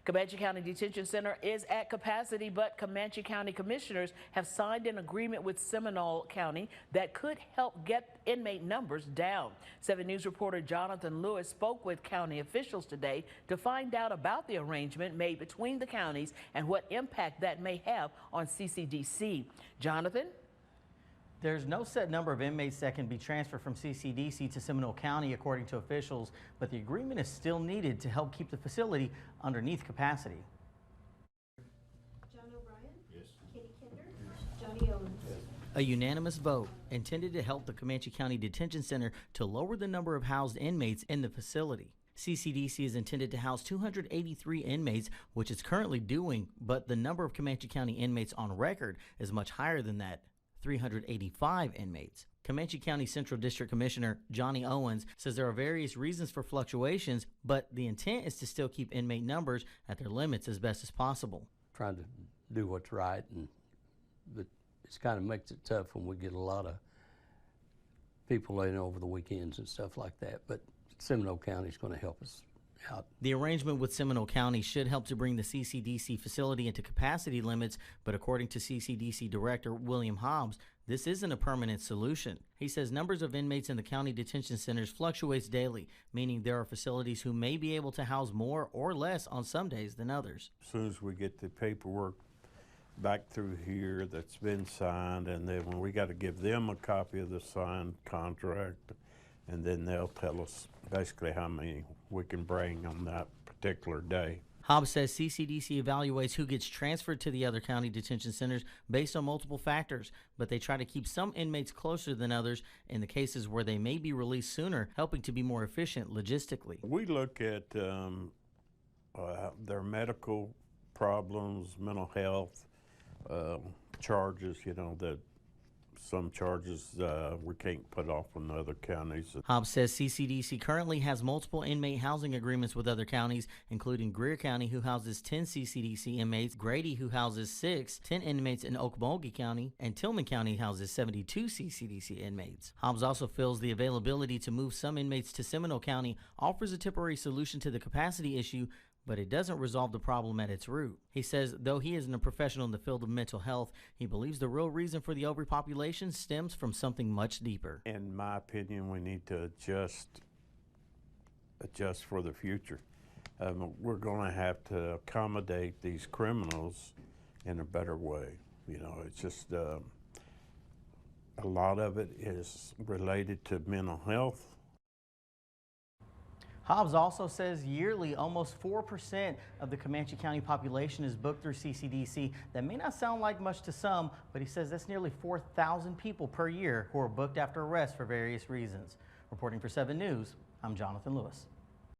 Comanche County Detention Center is at capacity, but Comanche County commissioners have signed an agreement with Seminole County that could help get inmate numbers down. 7 News reporter Jonathan Lewis spoke with county officials today to find out about the arrangement made between the counties and what impact that may have on CCDC. Jonathan? There's no set number of inmates that can be transferred from CCDC to Seminole County, according to officials, but the agreement is still needed to help keep the facility underneath capacity. John O'Brien? Yes. Katie Kinder? Yes. Johnny Owens? Yes. A unanimous vote intended to help the Comanche County Detention Center to lower the number of housed inmates in the facility. CCDC is intended to house 283 inmates, which it's currently doing, but the number of Comanche County inmates on record is much higher than that. 385 inmates. Comanche County Central District Commissioner Johnny Owens says there are various reasons for fluctuations, but the intent is to still keep inmate numbers at their limits as best as possible. Trying to do what's right, but it kind of makes it tough when we get a lot of people in over the weekends and stuff like that, but Seminole County is going to help us out. The arrangement with Seminole County should help to bring the CCDC facility into capacity limits, but according to CCDC Director William Hobbs, this isn't a permanent solution. He says numbers of inmates in the county detention centers fluctuates daily, meaning there are facilities who may be able to house more or less on some days than others. As soon as we get the paperwork back through here that's been signed, and then we got to give them a copy of the signed contract, and then they'll tell us basically how many we can bring on that particular day. Hobbs says CCDC evaluates who gets transferred to the other county detention centers based on multiple factors, but they try to keep some inmates closer than others in the cases where they may be released sooner, helping to be more efficient logistically. We look at their medical problems, mental health, charges, that some charges we can't put off on other counties. Hobbs says CCDC currently has multiple inmate housing agreements with other counties, including Greer County, who houses 10 CCDC inmates, Grady, who houses 10 inmates in Okmulgee County, and Tillman County houses 72 CCDC inmates. Hobbs also feels the availability to move some inmates to Seminole County offers a temporary solution to the capacity issue, but it doesn't resolve the problem at its root. He says though he isn't a professional in the field of mental health, he believes the real reason for the overpopulation stems from something much deeper. In my opinion, we need to adjust for the future. We're going to have to accommodate these criminals in a better way. It's just a lot of it is related to mental health. Hobbs also says yearly, almost 4% of the Comanche County population is booked through CCDC. That may not sound like much to some, but he says that's nearly 4,000 people per year who are booked after arrest for various reasons. Reporting for 7 News, I'm Jonathan Lewis.